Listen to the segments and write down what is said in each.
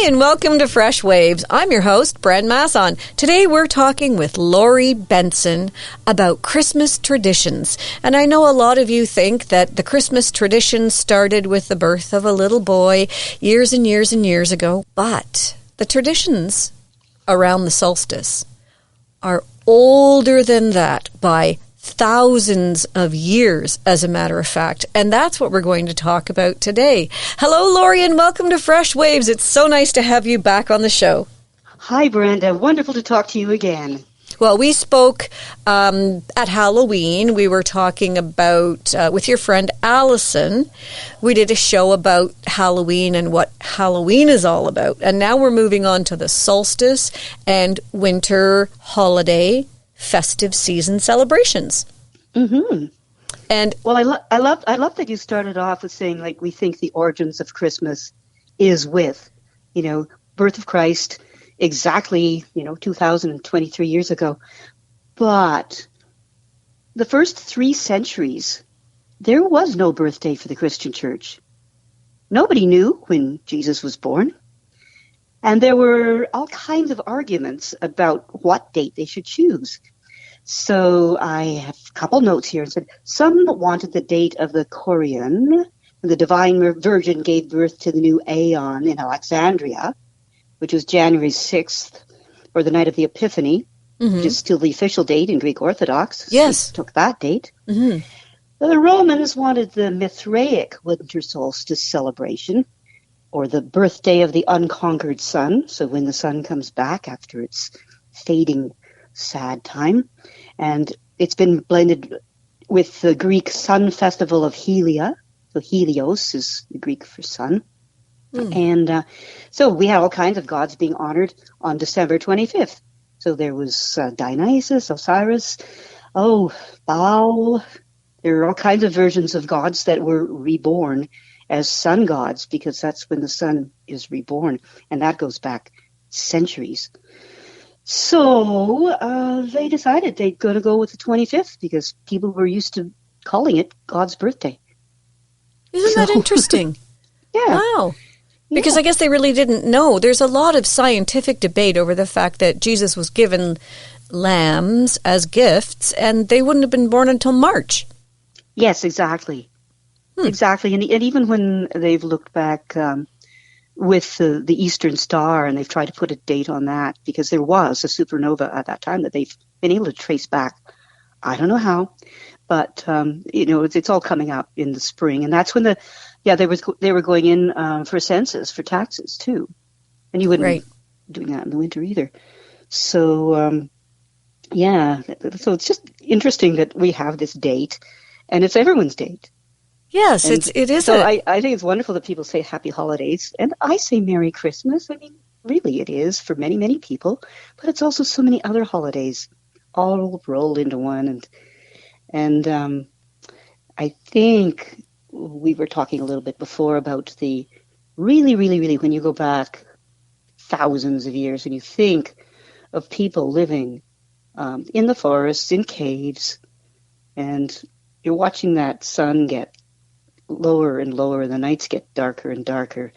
Hi, and welcome to Freshwaves. I'm your host, Bren Masson. Today we're talking with Laurie Benson about Christmas traditions. And I know a lot of you think that the Christmas tradition started with the birth of a little boy years and years and years ago, but the traditions around the solstice are older than that by thousands of years, as a matter of fact. And that's what we're going to talk about today. Hello, Laurie, and welcome to Fresh Waves. It's so nice to have you back on the show. Hi, Brenda. Wonderful to talk to you again. Well, we spoke at Halloween. We were talking about, with your friend Allison, we did a show about Halloween and what Halloween is all about. And now we're moving on to the solstice and winter holiday festive season celebrations. Mm-hmm. And well, I love that you started off with saying, like, we think the origins of Christmas is with, birth of Christ, exactly, 2023 years ago. But the first 3 centuries, there was no birthday for the Christian church. Nobody knew when Jesus was born. And there were all kinds of arguments about what date they should choose. So I have a couple notes here and said some wanted the date of the Korean, when the Divine Virgin gave birth to the new Aeon in Alexandria, which was January 6th, or the night of the Epiphany, which is still the official date in Greek Orthodox. Yes. So took that date. Mm-hmm. The Romans wanted the Mithraic winter solstice celebration, or the birthday of the unconquered sun, so when the sun comes back after its fading sad time. And it's been blended with the Greek sun festival of Helia. So Helios is the Greek for sun. And so we had all kinds of gods being honored on December 25th. So there was Dionysus, Osiris, Baal. There are all kinds of versions of gods that were reborn as sun gods, because that's when the sun is reborn, and that goes back centuries. So they decided they're going to go with the 25th because people were used to calling it God's birthday. Isn't that interesting? Yeah. Wow. Because I guess they really didn't know. There's a lot of scientific debate over the fact that Jesus was given lambs as gifts, and they wouldn't have been born until March. Yes, exactly. Exactly. And even when they've looked back with the Eastern Star, and they've tried to put a date on that, because there was a supernova at that time that they've been able to trace back. I don't know how, but it's all coming out in the spring, and that's when they were going in for census, for taxes too, and you wouldn't be doing that in the winter either. So so it's just interesting that we have this date, and it's everyone's date. Yes, it is. So I think it's wonderful that people say Happy Holidays, and I say Merry Christmas. I mean, really it is for many, many people, but it's also so many other holidays all rolled into one. And I think we were talking a little bit before about the really, really, really, when you go back thousands of years and you think of people living in the forests, in caves, and you're watching that sun get lower and lower, and the nights get darker and darker,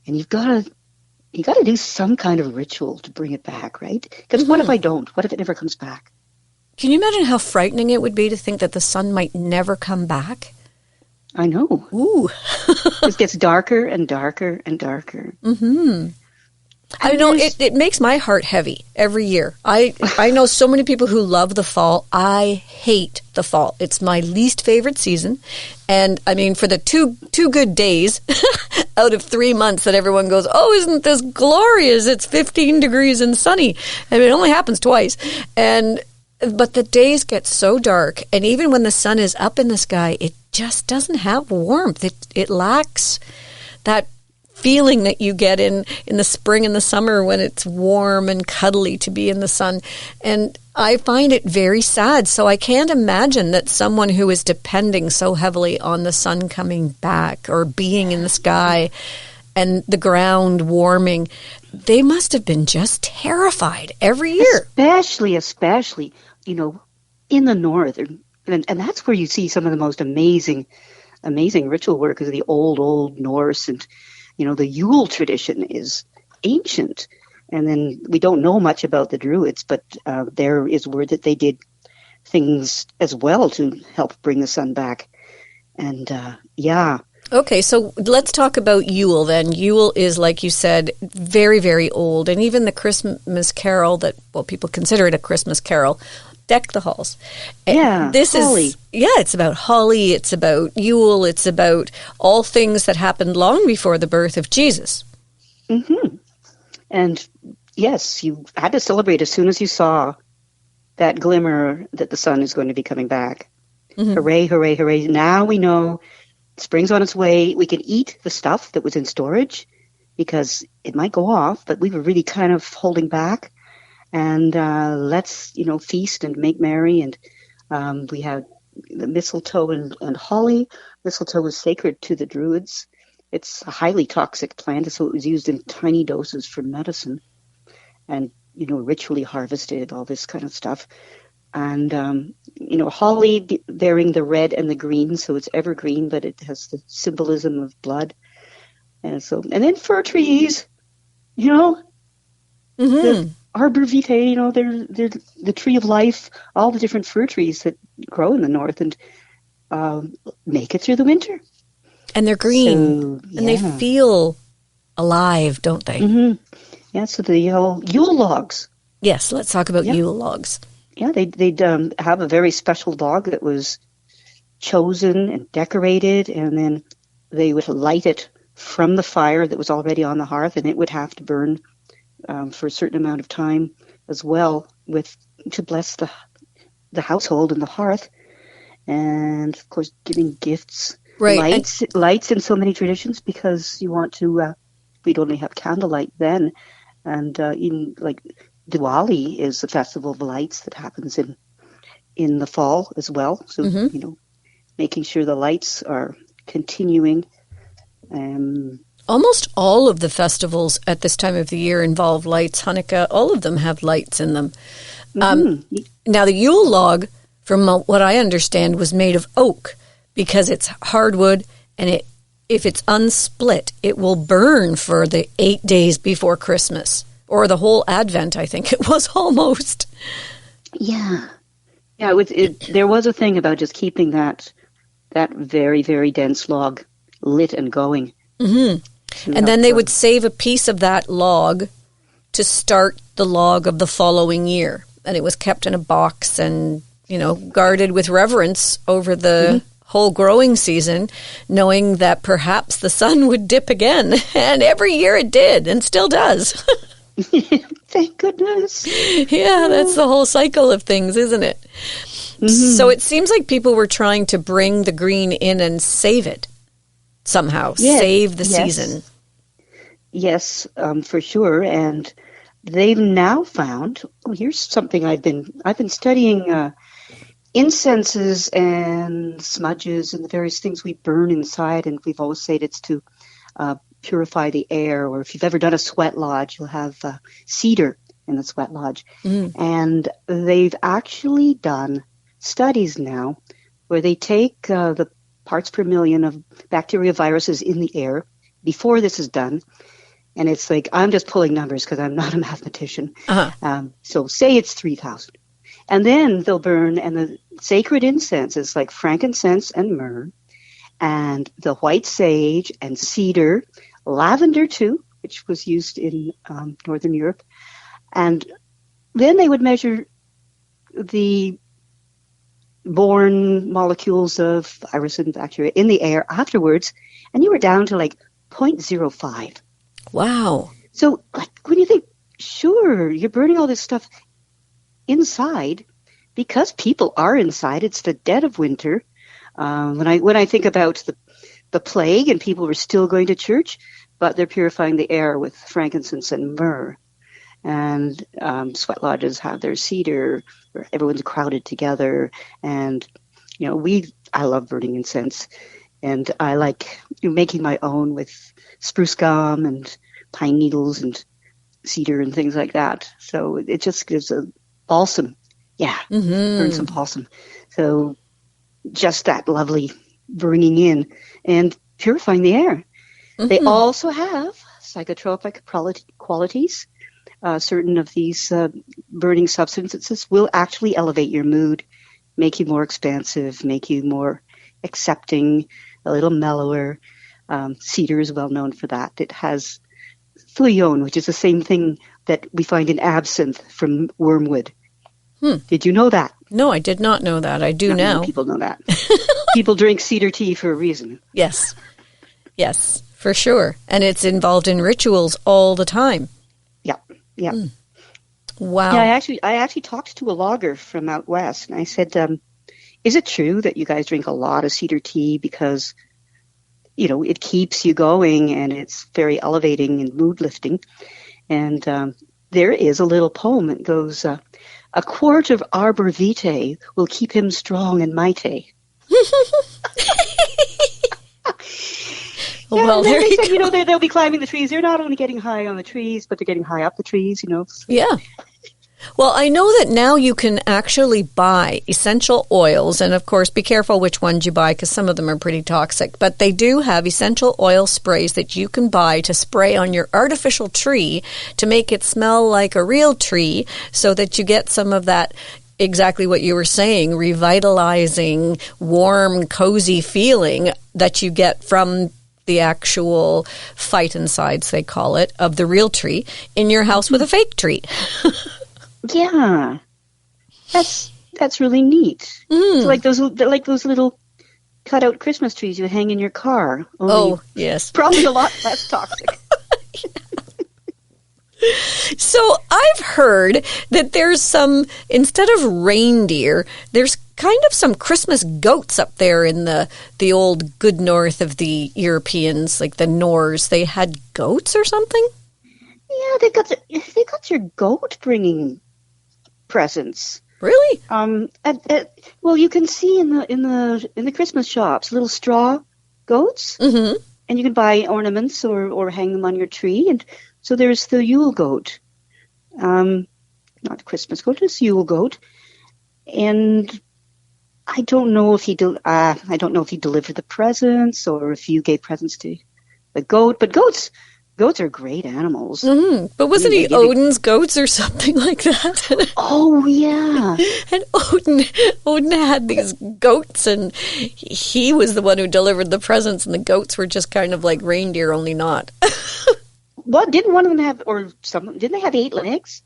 and you got to do some kind of ritual to bring it back, right? Because what if I don't? What if it never comes back? Can you imagine how frightening it would be to think that the sun might never come back? I know. Ooh. It gets darker and darker and darker. Mm-hmm. I know it makes my heart heavy every year. I know so many people who love the fall. I hate the fall. It's my least favorite season. And I mean, for the two good days out of 3 months that everyone goes, oh, isn't this glorious? It's 15 degrees and sunny. I mean, it only happens twice. But the days get so dark. And even when the sun is up in the sky, it just doesn't have warmth. It lacks that feeling that you get in the spring and the summer when it's warm and cuddly to be in the sun. And I find it very sad. So I can't imagine that someone who is depending so heavily on the sun coming back or being in the sky and the ground warming, they must have been just terrified every year. Especially, in the north. And that's where you see some of the most amazing ritual work of the old Norse. And, the Yule tradition is ancient. And then we don't know much about the Druids, but there is word that they did things as well to help bring the sun back. And yeah. Okay, so let's talk about Yule then. Yule is, like you said, very, very old. And even the Christmas carol that, well, people consider it a Christmas carol, Deck the Halls. Yeah, holly. It's about holly, it's about Yule, it's about all things that happened long before the birth of Jesus. Mm-hmm. And yes, you had to celebrate as soon as you saw that glimmer that the sun is going to be coming back. Mm-hmm. Hooray, hooray, hooray. Now we know spring's on its way. We can eat the stuff that was in storage because it might go off, but we were really kind of holding back. And let's, feast and make merry. And we had the mistletoe and holly. Mistletoe was sacred to the Druids. It's a highly toxic plant, so it was used in tiny doses for medicine and, ritually harvested, all this kind of stuff. And, holly bearing the red and the green, so it's evergreen, but it has the symbolism of blood. And then fir trees, Mm-hmm. The arbor vitae, they're the tree of life, all the different fir trees that grow in the north and make it through the winter. And they're green, and they feel alive, don't they? Mm-hmm. Yeah, so the Yule logs. Yes, let's talk about Yule logs. Yeah, they'd have a very special log that was chosen and decorated, and then they would light it from the fire that was already on the hearth, and it would have to burn for a certain amount of time as well, to bless the household and the hearth, and of course giving gifts. Right. Lights in so many traditions because you want to, we'd only have candlelight then. And in like Diwali is the festival of lights that happens in the fall as well. So, making sure the lights are continuing. Almost all of the festivals at this time of the year involve lights. Hanukkah, all of them have lights in them. Now, the Yule log, from what I understand, was made of oak, because it's hardwood, and if it's unsplit, it will burn for the 8 days before Christmas, or the whole Advent, I think it was almost. Yeah. Yeah, there was a thing about just keeping that very, very dense log lit and going. Mm-hmm. And then they would save a piece of that log to start the log of the following year. And it was kept in a box and, guarded with reverence over the whole growing season, knowing that perhaps the sun would dip again. And every year it did, and still does. Thank goodness. Yeah, that's the whole cycle of things, isn't it? Mm-hmm. So it seems like people were trying to bring the green in and save it somehow, save the season. Yes, for sure. And they've now found, here's something I've been studying, incenses and smudges and the various things we burn inside, and we've always said it's to purify the air. Or if you've ever done a sweat lodge, you'll have cedar in the sweat lodge. And they've actually done studies now where they take the parts per million of bacteria, viruses in the air before this is done. And it's like, I'm just pulling numbers because I'm not a mathematician. So say it's 3,000. And then they'll burn, and the sacred incense is like frankincense and myrrh, and the white sage and cedar, lavender too, which was used in Northern Europe. And then they would measure the borne molecules of virus and bacteria in the air afterwards, and you were down to like 0.05. Wow. So like, when you think, sure, you're burning all this stuff inside, because people are inside. It's the dead of winter. When I think about the plague and people were still going to church, but they're purifying the air with frankincense and myrrh. And sweat lodges have their cedar, where everyone's crowded together. And I love burning incense, and I like making my own with spruce gum and pine needles and cedar and things like that. So it just gives a balsam. Yeah, burn some balsam. So just that lovely bringing in and purifying the air. They also have psychotropic qualities. Certain of these burning substances will actually elevate your mood, make you more expansive, make you more accepting, a little mellower. Cedar is well known for that. It has thulione, which is the same thing that we find in absinthe from wormwood. Did you know that? No, I did not know that. I do Not now. many people know that. People drink cedar tea for a reason. Yes, for sure. And it's involved in rituals all the time. Yeah. Wow. Yeah, I actually talked to a logger from out west, and I said, is it true that you guys drink a lot of cedar tea because, it keeps you going and it's very elevating and mood lifting? And there is a little poem that goes, a quart of arbor vitae will keep him strong and mighty. Well, there they you said, go. They'll be climbing the trees. They're not only getting high on the trees, but they're getting high up the trees, Yeah. Well, I know that now you can actually buy essential oils, and of course, be careful which ones you buy because some of them are pretty toxic, but they do have essential oil sprays that you can buy to spray on your artificial tree to make it smell like a real tree so that you get some of that, exactly what you were saying, revitalizing, warm, cozy feeling that you get from the actual phytoncides, they call it, of the real tree in your house with a fake tree. Yeah, that's really neat. It's like those little cutout Christmas trees you hang in your car. Oh, yes. Probably a lot less toxic. So I've heard that there's some, instead of reindeer, there's kind of some Christmas goats up there in the old good north of the Europeans, like the Norse. They had goats or something? Yeah, they got your goat bringing presents. Really? Well, you can see in the Christmas shops little straw goats, and you can buy ornaments or hang them on your tree. And so there's the Yule goat, not Christmas goat, it's Yule goat, and I don't know if he delivered the presents or if you gave presents to the goat. But goats are great animals. But wasn't he Odin's goats or something like that? Oh, yeah. And Odin had these goats, and he was the one who delivered the presents, and the goats were just kind of like reindeer, only not. What, didn't one of them have, didn't they have 8 legs?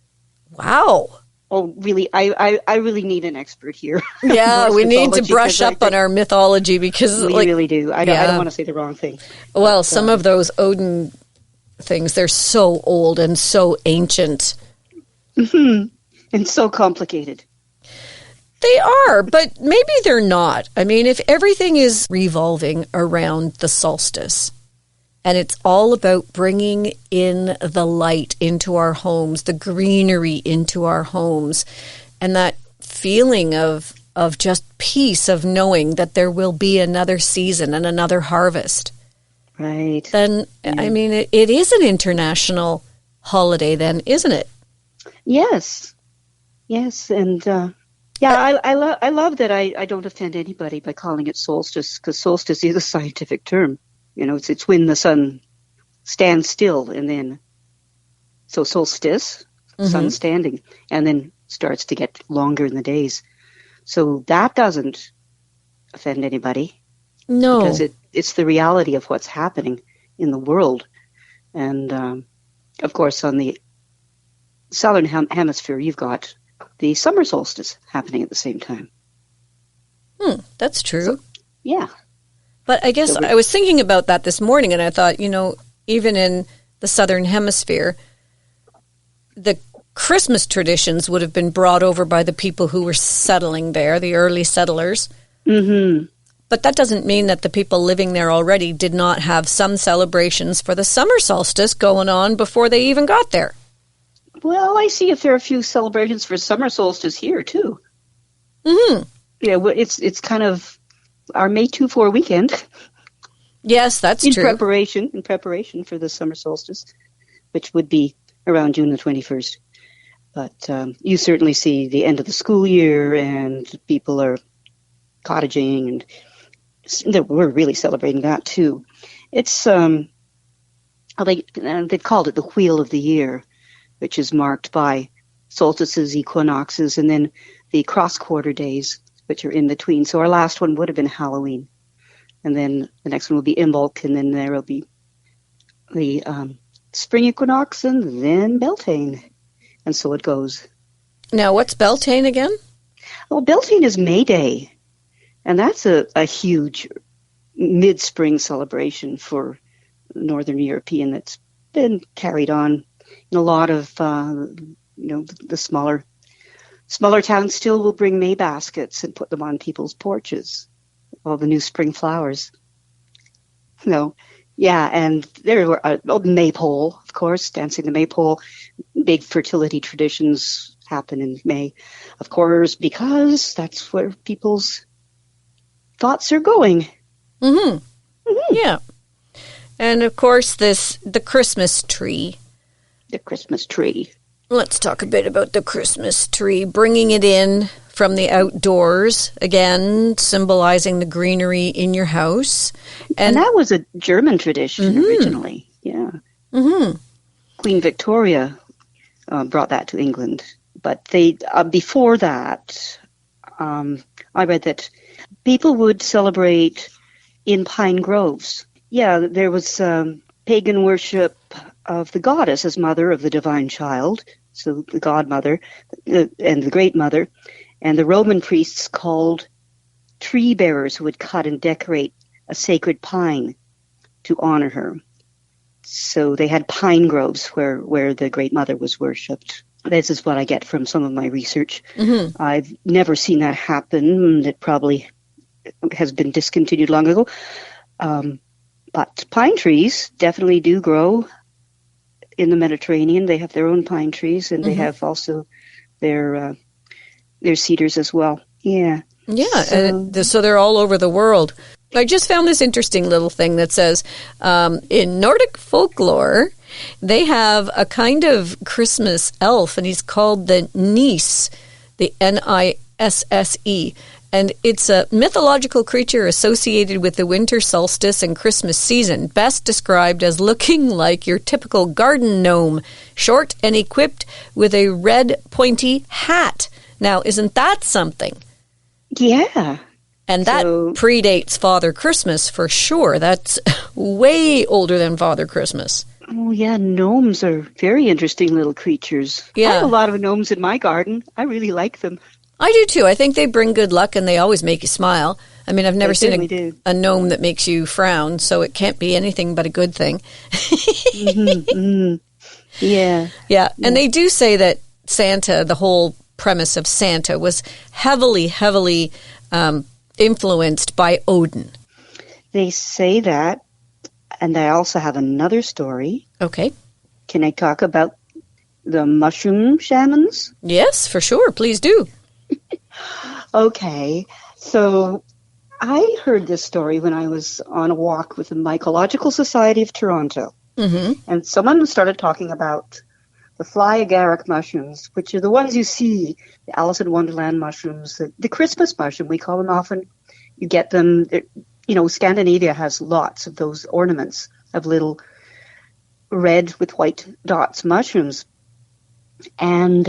Wow. Oh, really? I really need an expert here. Yeah, we need to brush up on our mythology because we really do. I don't want to say the wrong thing. Well, some of those Odin things, they're so old and so ancient. And so complicated. They are, but maybe they're not. I mean, if everything is revolving around the solstice, and it's all about bringing in the light into our homes, the greenery into our homes, and that feeling of just peace, of knowing that there will be another season and another harvest. Right. Then, yeah. I mean, it is an international holiday then, isn't it? Yes. Yes. And I love that I don't offend anybody by calling it solstice, because solstice is a scientific term. It's when the sun stands still, and then, so solstice, sun standing, and then starts to get longer in the days. So that doesn't offend anybody. No. Because it's the reality of what's happening in the world. And, of course, on the southern hemisphere, you've got the summer solstice happening at the same time. That's true. So, yeah. But I guess I was thinking about that this morning, and I thought, even in the southern hemisphere, the Christmas traditions would have been brought over by the people who were settling there, the early settlers. Mm-hmm. But that doesn't mean that the people living there already did not have some celebrations for the summer solstice going on before they even got there. Well, I see a fair few celebrations for summer solstice here, too. Mm-hmm. Yeah, it's kind of our May 2-4 weekend. Yes, that's true. In preparation for the summer solstice, which would be around June the 21st. But you certainly see the end of the school year, and people are cottaging, and we're really celebrating that too. It's I They called it the Wheel of the Year, which is marked by solstices, equinoxes, and then the cross-quarter days, which are in between. So our last one would have been Halloween. And then the next one will be Imbolc, and then there will be the spring equinox, and then Beltane. And so it goes. Now, what's Beltane again? Well, Beltane is May Day, and that's a huge mid-spring celebration for Northern European that's been carried on in a lot of, the smaller towns still will bring May baskets and put them on people's porches, all the new spring flowers. And there were maypole, of course, dancing the maypole. Big fertility traditions happen in May, of course, because that's where people's thoughts are going. Mm-hmm. Mm-hmm. Yeah. And, of course, the Christmas tree. The Christmas tree. Let's talk a bit about the Christmas tree, bringing it in from the outdoors, again, symbolizing the greenery in your house. And that was a German tradition originally, yeah. Mm-hmm. Queen Victoria brought that to England. But they before that, I read that people would celebrate in pine groves. Yeah, there was pagan worship of the goddess as mother of the divine child, so the godmother and the great mother, and the Roman priests called tree bearers who would cut and decorate a sacred pine to honor her. So they had pine groves where the great mother was worshipped. This is what I get from some of my research. Mm-hmm. I've never seen that happen. It probably has been discontinued long ago. But pine trees definitely do grow in the Mediterranean. They have their own pine trees, and they have also their cedars as well. Yeah. Yeah, so they're all over the world. I just found this interesting little thing that says, in Nordic folklore, they have a kind of Christmas elf, and he's called the Nisse, the Nisse. And it's a mythological creature associated with the winter solstice and Christmas season, best described as looking like your typical garden gnome, short and equipped with a red pointy hat. Now, isn't that something? Yeah. And that predates Father Christmas for sure. That's way older than Father Christmas. Oh, yeah, gnomes are very interesting little creatures. Yeah. I have a lot of gnomes in my garden. I really like them. I do too. I think they bring good luck and they always make you smile. I mean, I've never seen a gnome that makes you frown, so it can't be anything but a good thing. Yeah. Yeah, and they do say that Santa, the whole premise of Santa, was heavily influenced by Odin. They say that, and I also have another story. Okay. Can I talk about the mushroom shamans? Yes, for sure. Please do. Okay. So I heard this story when I was on a walk with the Mycological Society of Toronto. Mm-hmm. And someone started talking about the fly agaric mushrooms, which are the ones you see, the Alice in Wonderland mushrooms, the Christmas mushroom, we call them often. You get them, Scandinavia has lots of those ornaments of little red with white dots mushrooms. And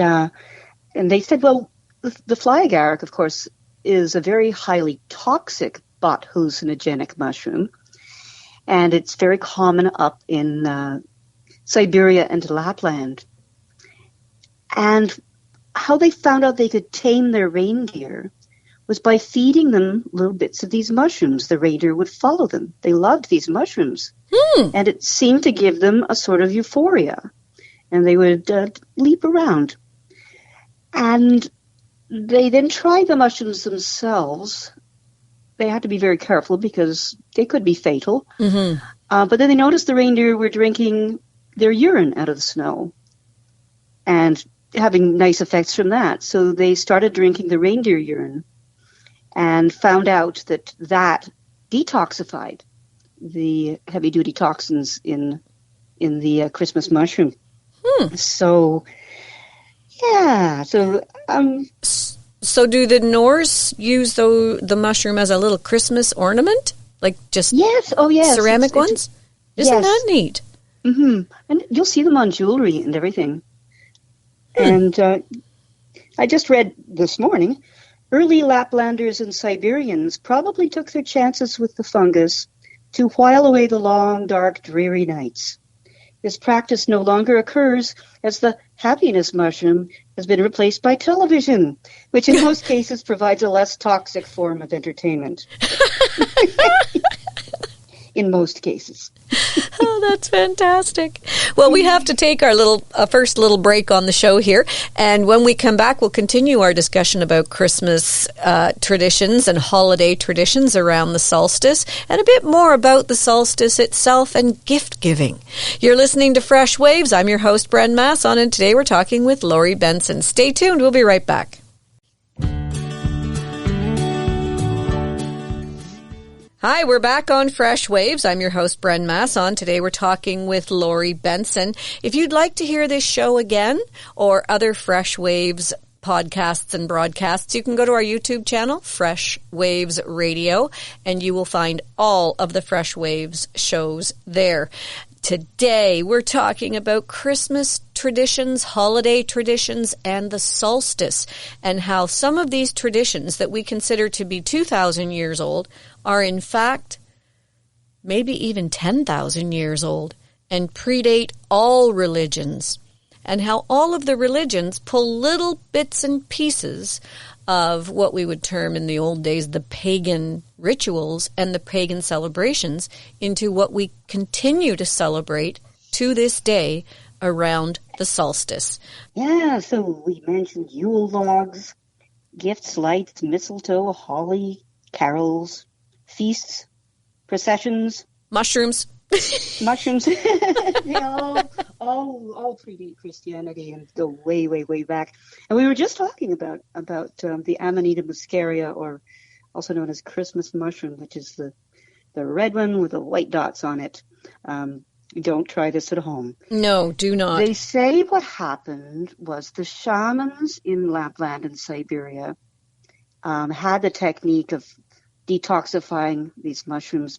they said, well, the fly agaric, of course, is a very highly toxic but hallucinogenic mushroom. And it's very common up in Siberia and Lapland. And how they found out they could tame their reindeer was by feeding them little bits of these mushrooms. The reindeer would follow them. They loved these mushrooms. And it seemed to give them a sort of euphoria. And they would leap around. And they then tried the mushrooms themselves. They had to be very careful because they could be fatal. Mm-hmm. But then they noticed the reindeer were drinking their urine out of the snow and having nice effects from that. So they started drinking the reindeer urine and found out that detoxified the heavy-duty toxins in the Christmas mushroom. So, yeah. So do the Norse use the mushroom as a little Christmas ornament? Like just yes, oh yes, ceramic ones? Isn't that neat? Mm-hmm. And you'll see them on jewelry and everything. And I just read this morning, early Laplanders and Siberians probably took their chances with the fungus to while away the long, dark, dreary nights. This practice no longer occurs as the happiness mushroom has been replaced by television, which in most cases provides a less toxic form of entertainment. In most cases. Oh, that's fantastic. Well, we have to take our first little break on the show here. And when we come back, we'll continue our discussion about Christmas traditions and holiday traditions around the solstice and a bit more about the solstice itself and gift giving. You're listening to Fresh Waves. I'm your host, Bren Masson, and today we're talking with Laurie Benson. Stay tuned. We'll be right back. Hi, we're back on Fresh Waves. I'm your host, Bren Masson. Today we're talking with Laurie Benson. If you'd like to hear this show again or other Fresh Waves podcasts and broadcasts, you can go to our YouTube channel, Fresh Waves Radio, and you will find all of the Fresh Waves shows there. Today, we're talking about Christmas traditions, holiday traditions, and the solstice, and how some of these traditions that we consider to be 2,000 years old are in fact maybe even 10,000 years old and predate all religions, and how all of the religions pull little bits and pieces of what we would term in the old days the pagan rituals and the pagan celebrations into what we continue to celebrate to this day around the solstice. Yeah, so we mentioned Yule logs, gifts, lights, mistletoe, holly, carols, feasts, processions. Mushrooms. Mushrooms. They all predate Christianity and go way, way, way back. And we were just talking about the Amanita muscaria, or also known as Christmas mushroom, which is the red one with the white dots on it. Don't try this at home. No, do not. They say what happened was the shamans in Lapland and Siberia had the technique of detoxifying these mushrooms.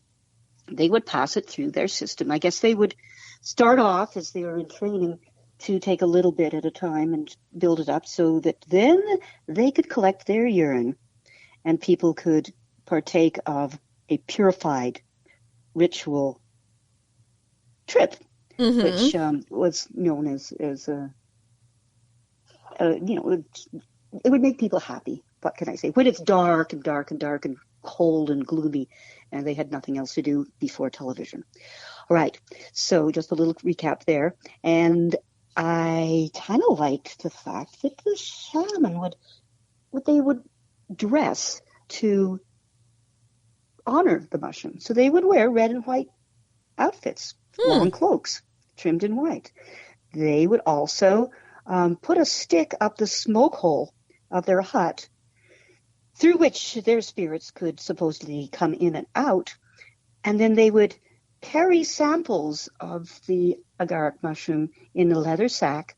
They would pass it through their system. I guess they would start off as they were in training to take a little bit at a time and build it up so that then they could collect their urine and people could partake of a purified ritual trip, which was known as it would make people happy. What can I say? When it's dark and dark and dark and cold and gloomy, and they had nothing else to do before television. All right, so just a little recap there. And I kind of liked the fact that the shaman would dress to honor the mushroom. So they would wear red and white outfits, long cloaks, trimmed in white. They would also put a stick up the smoke hole of their hut through which their spirits could supposedly come in and out, and then they would carry samples of the agaric mushroom in a leather sack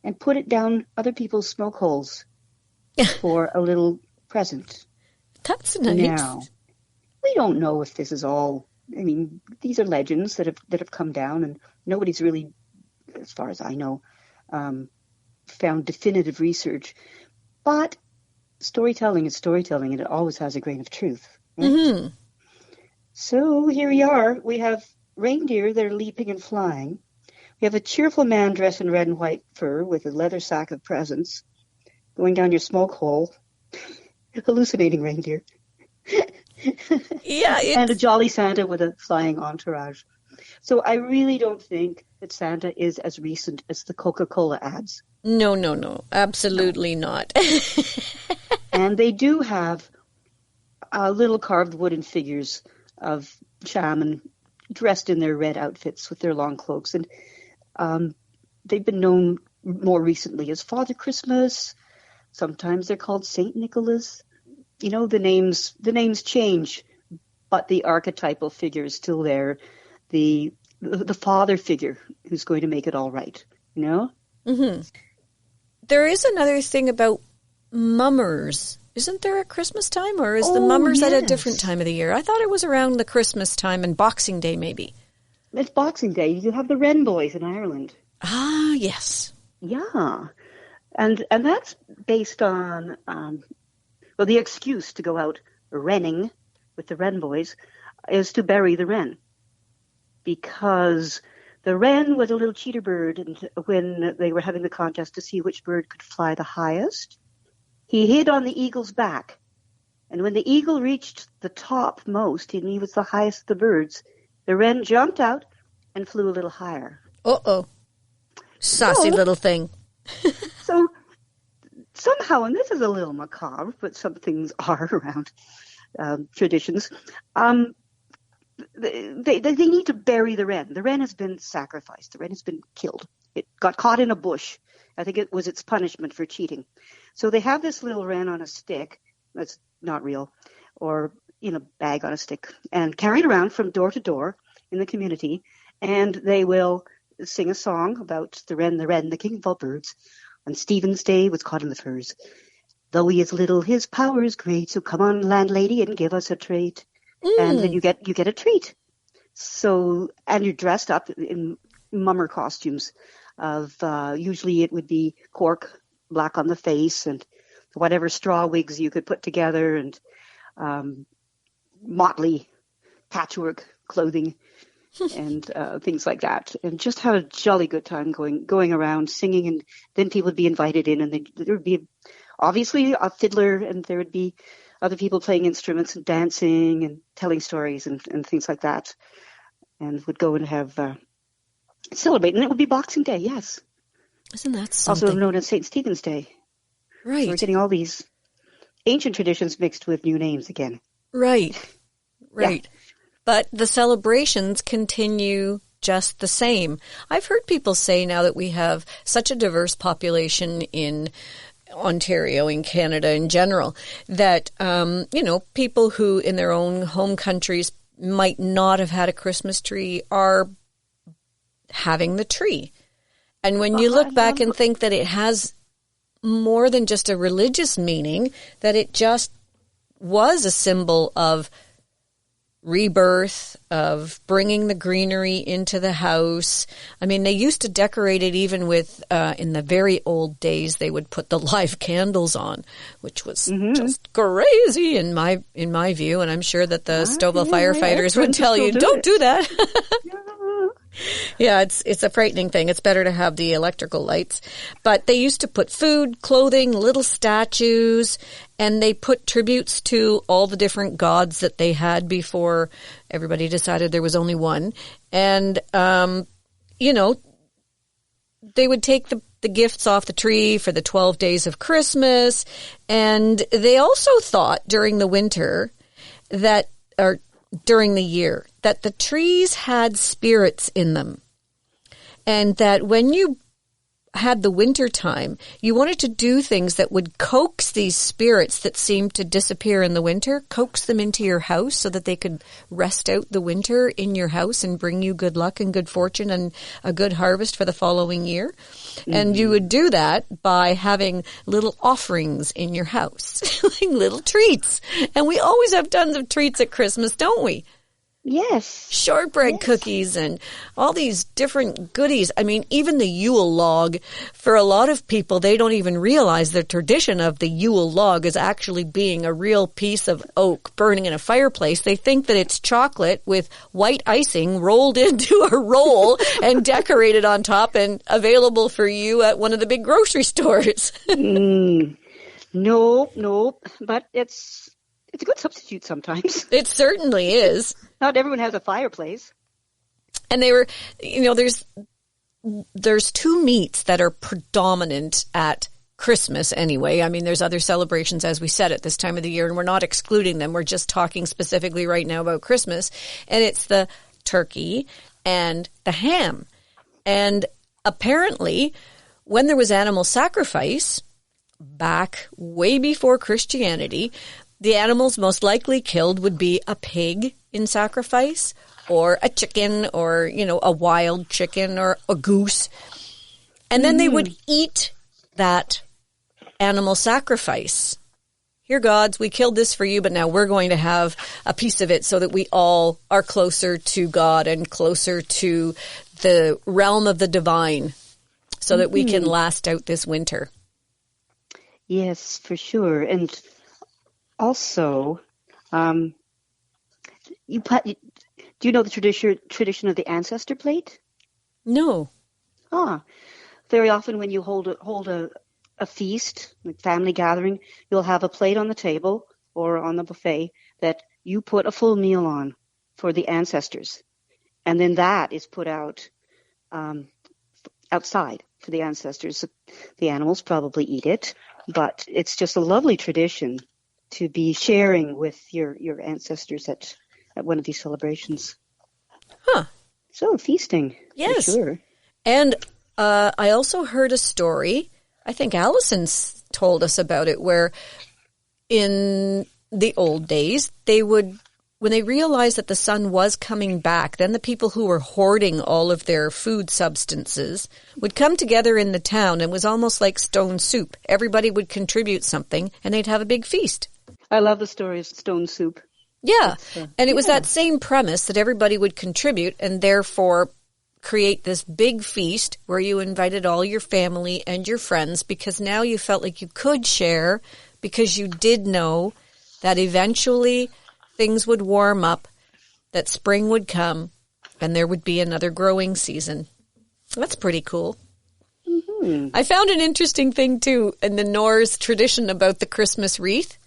and put it down other people's smoke holes for a little present. That's nice. Now, we don't know if this is all, I mean, these are legends that have come down, and nobody's really, as far as I know, found definitive research. But storytelling is storytelling, and it always has a grain of truth. Right? Mm-hmm. So here we are. We have reindeer that are leaping and flying. We have a cheerful man dressed in red and white fur with a leather sack of presents going down your smoke hole, hallucinating reindeer. Yeah, and a jolly Santa with a flying entourage. So I really don't think that Santa is as recent as the Coca-Cola ads. No, absolutely not. And they do have little carved wooden figures of shaman dressed in their red outfits with their long cloaks. And they've been known more recently as Father Christmas. Sometimes they're called Saint Nicholas. You know, the names change, but the archetypal figure is still there. The father figure who's going to make it all right, you know? Mm-hmm. There is another thing about mummers. Isn't there at Christmas time, or is the mummers at a different time of the year? I thought it was around the Christmas time and Boxing Day, maybe. it's Boxing Day. You have the Wren Boys in Ireland. Ah, yes. Yeah. And that's based on, the excuse to go out wrenning with the Wren Boys is to bury the wren. Because the wren was a little cheater bird, and when they were having the contest to see which bird could fly the highest, he hid on the eagle's back. And when the eagle reached the top most, and he was the highest of the birds, the wren jumped out and flew a little higher. Uh-oh. Saucy little thing. So somehow, and this is a little macabre, but some things are around traditions, they need to bury the wren. The wren has been sacrificed. The wren has been killed. It got caught in a bush. I think it was its punishment for cheating. So they have this little wren on a stick that's not real, or in a bag on a stick, and carried around from door to door in the community, and they will sing a song about the wren, the king of all birds. On Stephen's Day was caught in the furs. Though he is little, his power is great, so come on, landlady, and give us a treat. And then you get a treat. So, and you're dressed up in mummer costumes of, usually it would be cork, black on the face, and whatever straw wigs you could put together, and motley patchwork clothing and things like that. And just have a jolly good time going around singing, and then people would be invited in, and there would be obviously a fiddler, and there would be other people playing instruments and dancing and telling stories and things like that, and would go and have celebrate. And it would be Boxing Day, yes. Isn't that something? Also known as St. Stephen's Day. Right. So we're getting all these ancient traditions mixed with new names again. Right. Right. Yeah. But the celebrations continue just the same. I've heard people say now that we have such a diverse population in Ontario, in Canada in general, that, people who in their own home countries might not have had a Christmas tree are having the tree. And when you look back and think that it has more than just a religious meaning, that it just was a symbol of rebirth, of bringing the greenery into the house. I mean, they used to decorate it even with, in the very old days, they would put the live candles on, which was just crazy in my view. And I'm sure that the Stouffville firefighters would tell you, don't do that. Yeah, it's a frightening thing. It's better to have the electrical lights. But they used to put food, clothing, little statues, and they put tributes to all the different gods that they had before everybody decided there was only one. And, they would take the gifts off the tree for the 12 days of Christmas. And they also thought during the winter during the year, that the trees had spirits in them. And that when you had the winter time, you wanted to do things that would coax these spirits that seemed to disappear in the winter, coax them into your house so that they could rest out the winter in your house and bring you good luck and good fortune and a good harvest for the following year. Mm-hmm. And you would do that by having little offerings in your house, like little treats. And we always have tons of treats at Christmas, don't we? Yes. Shortbread cookies and all these different goodies. I mean, even the Yule log, for a lot of people, they don't even realize the tradition of the Yule log is actually being a real piece of oak burning in a fireplace. They think that it's chocolate with white icing rolled into a roll and decorated on top and available for you at one of the big grocery stores. Nope. But it's a good substitute sometimes. It certainly is. Not everyone has a fireplace. And they were, there's two meats that are predominant at Christmas anyway. I mean, there's other celebrations, as we said, at this time of the year, and we're not excluding them. We're just talking specifically right now about Christmas. And it's the turkey and the ham. And apparently, when there was animal sacrifice, back way before Christianity, the animals most likely killed would be a pig in sacrifice, or a chicken, or, a wild chicken, or a goose. And then they would eat that animal sacrifice here, gods, we killed this for you, but now we're going to have a piece of it so that we all are closer to God and closer to the realm of the divine so that we can last out this winter. Yes, for sure. And also, do you know the tradition of the ancestor plate? No. Very often when you hold a feast, like family gathering, you'll have a plate on the table or on the buffet that you put a full meal on for the ancestors. And then that is put out outside for the ancestors. The animals probably eat it, but it's just a lovely tradition to be sharing with your ancestors at one of these celebrations. Huh. So feasting. Yes. For sure. And I also heard a story, I think Allison told us about it, where in the old days, when they realized that the sun was coming back, then the people who were hoarding all of their food substances would come together in the town, and it was almost like stone soup. Everybody would contribute something, and they'd have a big feast. I love the story of stone soup. Yeah, and it was that same premise that everybody would contribute and therefore create this big feast where you invited all your family and your friends because now you felt like you could share because you did know that eventually things would warm up, that spring would come, and there would be another growing season. That's pretty cool. Mm-hmm. I found an interesting thing, too, in the Norse tradition about the Christmas wreath.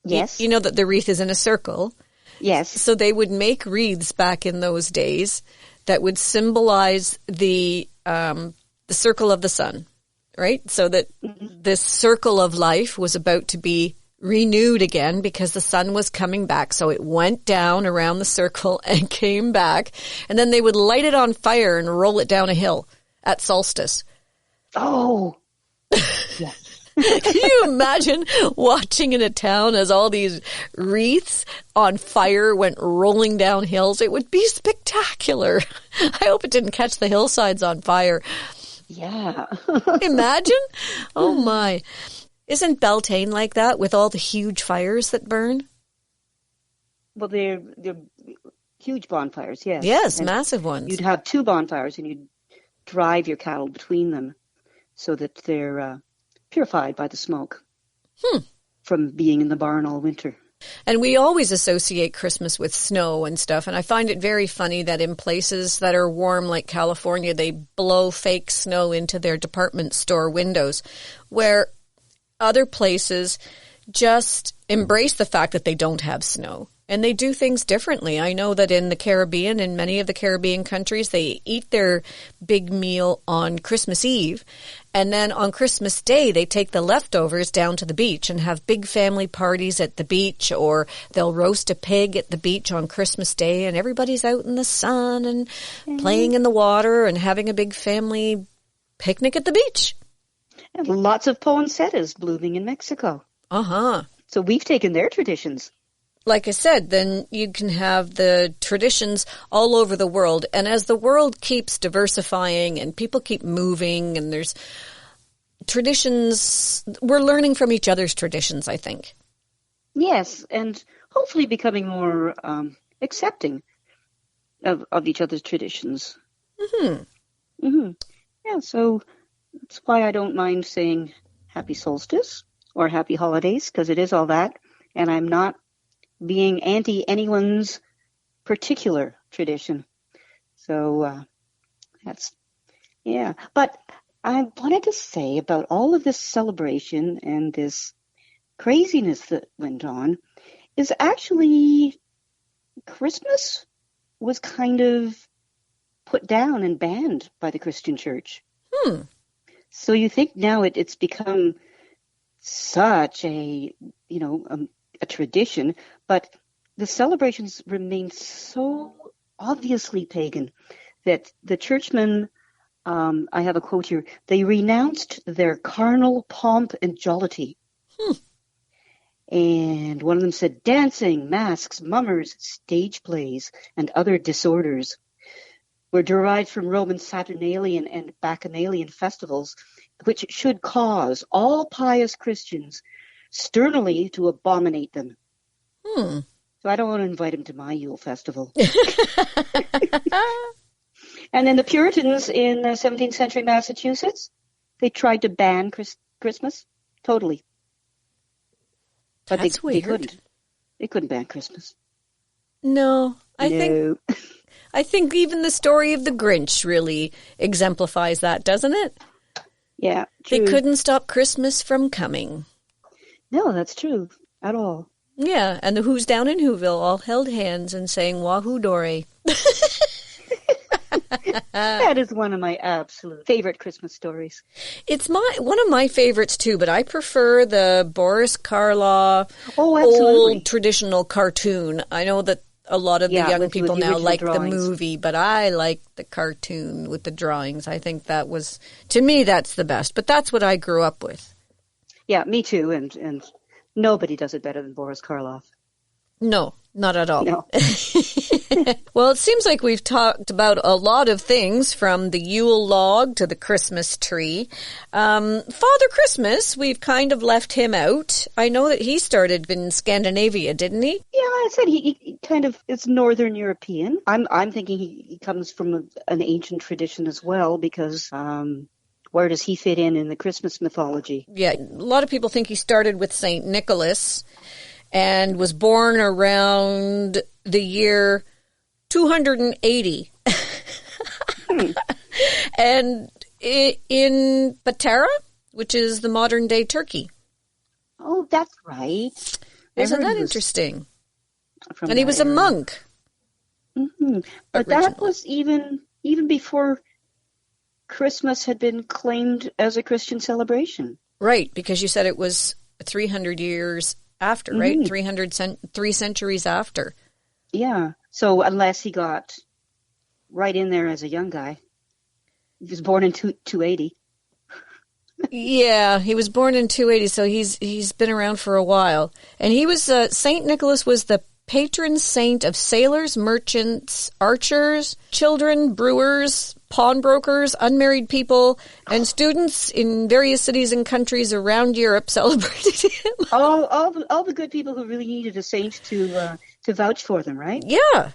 Yes. You know that the wreath is in a circle. Yes. So they would make wreaths back in those days that would symbolize the circle of the sun, right? So that this circle of life was about to be renewed again because the sun was coming back. So it went down around the circle and came back. And then they would light it on fire and roll it down a hill at solstice. Oh, yeah. Can you imagine watching in a town as all these wreaths on fire went rolling down hills? It would be spectacular. I hope it didn't catch the hillsides on fire. Yeah. Imagine? Oh my. Isn't Beltane like that with all the huge fires that burn? Well, they're huge bonfires, yes. Yes, and massive ones. You'd have two bonfires and you'd drive your cattle between them so that they're purified by the smoke from being in the barn all winter. And we always associate Christmas with snow and stuff, and I find it very funny that in places that are warm like California, they blow fake snow into their department store windows, where other places just embrace the fact that they don't have snow. And they do things differently. I know that in the Caribbean, in many of the Caribbean countries, they eat their big meal on Christmas Eve. And then on Christmas Day, they take the leftovers down to the beach and have big family parties at the beach, or they'll roast a pig at the beach on Christmas Day, and everybody's out in the sun and playing in the water and having a big family picnic at the beach. And lots of poinsettias blooming in Mexico. Uh-huh. So we've taken their traditions. Like I said, then you can have the traditions all over the world. And as the world keeps diversifying and people keep moving and there's traditions, we're learning from each other's traditions, I think. Yes, and hopefully becoming more accepting of each other's traditions. Mm-hmm. Mm-hmm. Yeah, so that's why I don't mind saying happy solstice or happy holidays, because it is all that. And I'm not being anti anyone's particular tradition. So that's, yeah. But I wanted to say about all of this celebration and this craziness that went on is actually Christmas was kind of put down and banned by the Christian church. So you think now it's become such a tradition, but the celebrations remain so obviously pagan that the churchmen, I have a quote here, they renounced their carnal pomp and jollity. And one of them said, dancing, masks, mummers, stage plays, and other disorders were derived from Roman Saturnalian and Bacchanalian festivals, which should cause all pious Christians sternly to abominate them. So I don't want to invite him to my Yule festival. And then the Puritans in 17th century Massachusetts, they tried to ban Christmas totally. But That's they weird. couldn't. They couldn't ban Christmas. No, I No. think even the story of the Grinch really exemplifies that, doesn't it? Yeah, true. They couldn't stop Christmas from coming. No, that's true at all. Yeah, and the Who's down in Whoville all held hands and sang Wahoo Dore. That is one of my absolute favorite Christmas stories. It's one of my favorites too, but I prefer the Boris Karloff absolutely. old traditional cartoon. I know that a lot of the young with people the now original like drawings. the movie, but I like the cartoon with the drawings. I think that was, to me, that's the best. But that's what I grew up with. Yeah, me too. And nobody does it better than Boris Karloff. No, not at all. No. Well, it seems like we've talked about a lot of things, from the Yule log to the Christmas tree. Father Christmas, we've kind of left him out. I know that he started in Scandinavia, didn't he? Yeah, I said he kind of is Northern European. I'm thinking he comes from an ancient tradition as well, because where does he fit in the Christmas mythology? Yeah, a lot of people think he started with St. Nicholas and was born around the year 280. And in Patara, which is the modern day Turkey. Oh, that's right. Isn't that interesting? And he was a monk. Mm-hmm. But that was even before Christmas had been claimed as a Christian celebration. Right, because you said it was 300 years after, right? 3 centuries after. Yeah. So unless he got right in there as a young guy. He was born in 280. Yeah, he was born in 280, so he's been around for a while. And he was Saint Nicholas was the patron saint of sailors, merchants, archers, children, brewers, pawnbrokers, unmarried people, and students in various cities and countries around Europe celebrated him. All the good people who really needed a saint to vouch for them, right? Yeah.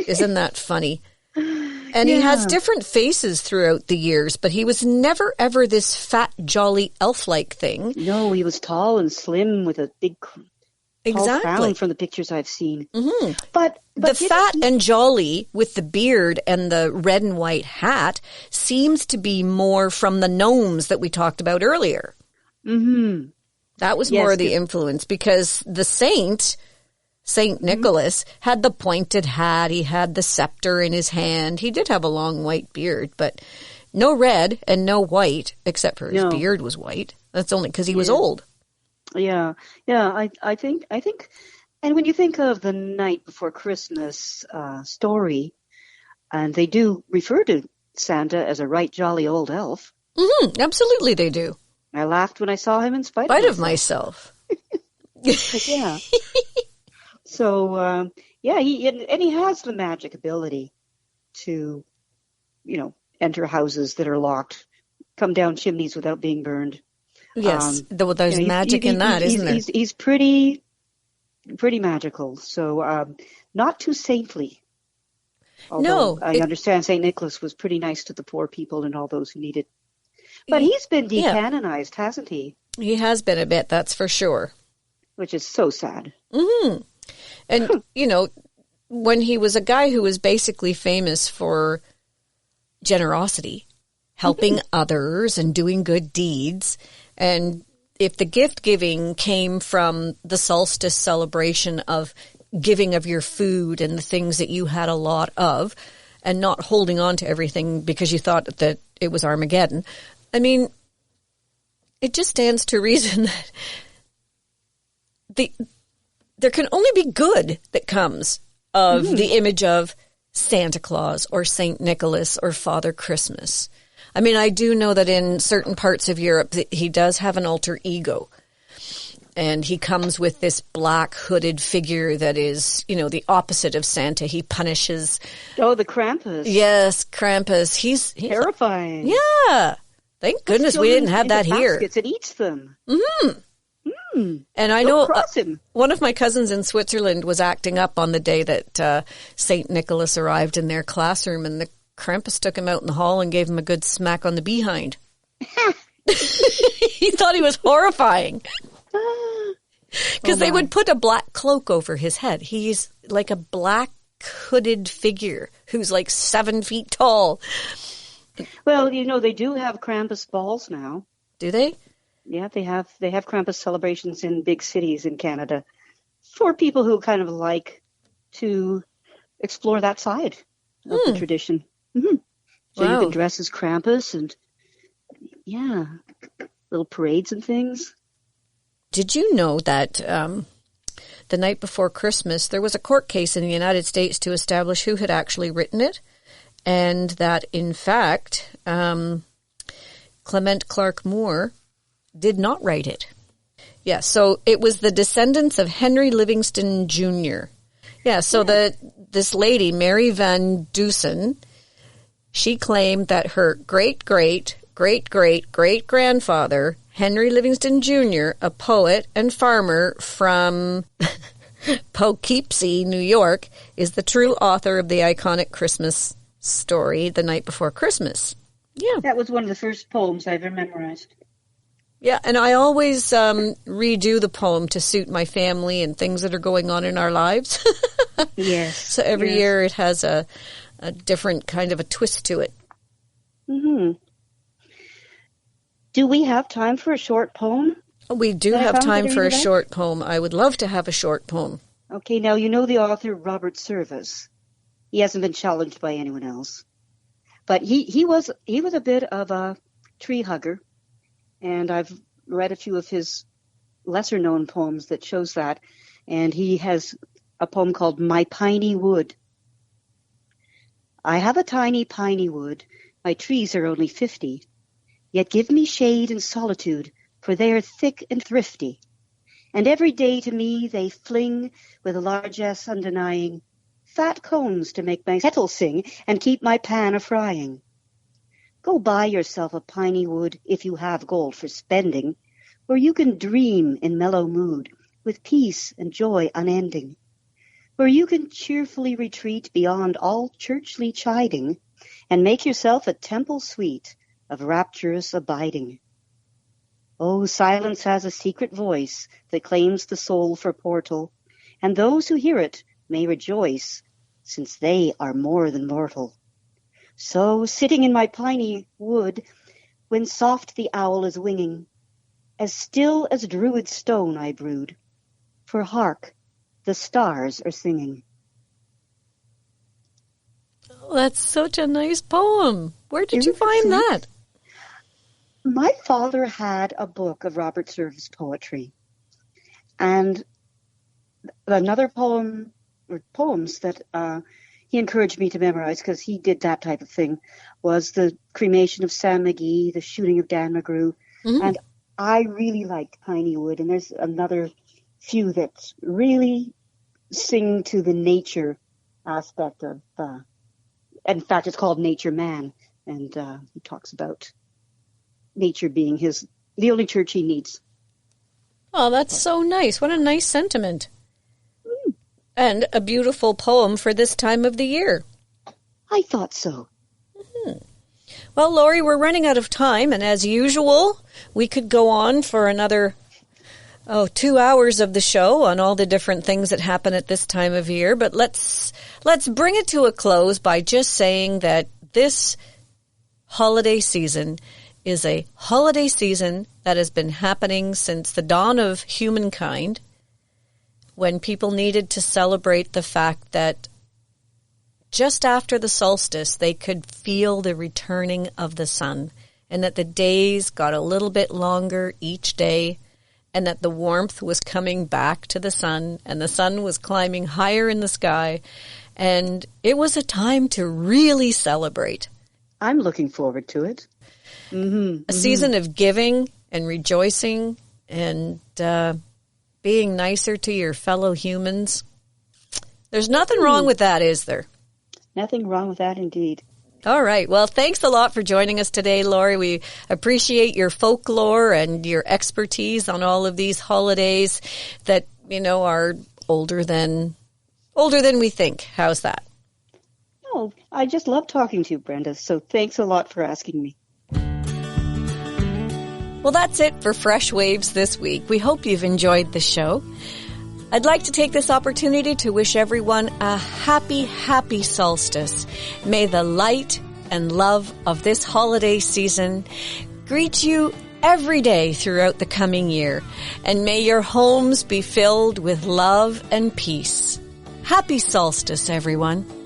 Isn't that funny? And he has different faces throughout the years, but he was never, ever this fat, jolly, elf-like thing. No, he was tall and slim with a big tall crown from the pictures I've seen. Mm-hmm. But the fat and jolly with the beard and the red and white hat seems to be more from the gnomes that we talked about earlier. Mm-hmm. That was more of the influence, because the Saint Nicholas had the pointed hat, he had the scepter in his hand. He did have a long white beard, but no red and no white, except for his beard was white. That's only because he was old. Yeah. I think, and when you think of the night before Christmas story, and they do refer to Santa as a right jolly old elf. Mm-hmm, absolutely, they do. I laughed when I saw him in spite of myself. Yeah. So, he has the magic ability to, enter houses that are locked, come down chimneys without being burned. Yes, there's magic in that, isn't there? He's pretty magical. So, not too saintly. Although I understand St. Nicholas was pretty nice to the poor people and all those who needed. But he's been decanonized, hasn't he? He has been a bit, that's for sure. Which is so sad. Mm-hmm. And, when he was a guy who was basically famous for generosity, helping others and doing good deeds, and if the gift giving came from the solstice celebration of giving of your food and the things that you had a lot of, and not holding on to everything because you thought that it was Armageddon, I mean, it just stands to reason that there can only be good that comes of the image of Santa Claus or Saint Nicholas or Father Christmas. I mean, I do know that in certain parts of Europe, he does have an alter ego. And he comes with this black hooded figure that is, the opposite of Santa. He punishes. Oh, the Krampus. Yes, Krampus. He's terrifying. Yeah. Thank goodness we didn't have that here. It eats them. Mm-hmm. And I Don't know cross him. one of my cousins in Switzerland was acting up on the day that St. Nicholas arrived in their classroom, and the Krampus took him out in the hall and gave him a good smack on the behind. He thought he was horrifying. Because they would put a black cloak over his head. He's like a black hooded figure who's like 7 feet tall. Well, they do have Krampus balls now. Do they? Yeah, they have Krampus celebrations in big cities in Canada for people who kind of like to explore that side of the tradition. Mm-hmm. So you can dress as Krampus and, little parades and things. Did you know that the night before Christmas, there was a court case in the United States to establish who had actually written it, and that, in fact, Clement Clark Moore did not write it. Yeah, so it was the descendants of Henry Livingston Jr. Yeah, so this lady, Mary Van Dusen, she claimed that her great-great-great-great-great-grandfather, Henry Livingston Jr., a poet and farmer from Poughkeepsie, New York, is the true author of the iconic Christmas story, The Night Before Christmas. Yeah. That was one of the first poems I ever memorized. Yeah, and I always redo the poem to suit my family and things that are going on in our lives. Yes. So every year it has a different kind of a twist to it. Mm-hmm. Do we have time for a short poem? We do have time for a short poem. I would love to have a short poem. Okay, now you know the author Robert Service. He hasn't been challenged by anyone else. But he was a bit of a tree hugger, and I've read a few of his lesser-known poems that shows that, and he has a poem called My Piney Wood. I have a tiny piney wood, my trees are only 50, yet give me shade and solitude, for they are thick and thrifty. And every day to me they fling, with a largesse undenying, fat cones to make my kettle sing and keep my pan a-frying. Go buy yourself a piney wood if you have gold for spending, where you can dream in mellow mood with peace and joy unending, where you can cheerfully retreat beyond all churchly chiding and make yourself a temple suite of rapturous abiding. Oh, silence has a secret voice that claims the soul for portal, and those who hear it may rejoice, since they are more than mortal. So, sitting in my piney wood, when soft the owl is winging, as still as druid stone I brood, for hark, the stars are singing. Oh, that's such a nice poem. Where did you find that? My father had a book of Robert Service poetry, and another poem or poems that he encouraged me to memorize, because he did that type of thing, was the cremation of Sam McGee, the shooting of Dan McGrew, and I really liked Piney Wood, and there's another few that really sing to the nature aspect of, in fact, it's called Nature Man, and he talks about nature being the only church he needs. Oh, that's so nice. What a nice sentiment. And a beautiful poem for this time of the year. I thought so. Well, Laurie, we're running out of time, and as usual, we could go on for another 2 hours of the show on all the different things that happen at this time of year, but let's bring it to a close by just saying that this holiday season is a holiday season that has been happening since the dawn of humankind, when people needed to celebrate the fact that just after the solstice, they could feel the returning of the sun, and that the days got a little bit longer each day, and that the warmth was coming back to the sun, and the sun was climbing higher in the sky, and it was a time to really celebrate. I'm looking forward to it. A season of giving and rejoicing and being nicer to your fellow humans. There's nothing wrong with that, is there? Nothing wrong with that, indeed. All right. Well, thanks a lot for joining us today, Laurie. We appreciate your folklore and your expertise on all of these holidays that, are older than we think. How's that? Oh, I just love talking to you, Brenda. So thanks a lot for asking me. Well, that's it for Freshwaves this week. We hope you've enjoyed the show. I'd like to take this opportunity to wish everyone a happy, happy solstice. May the light and love of this holiday season greet you every day throughout the coming year. And may your homes be filled with love and peace. Happy solstice, everyone.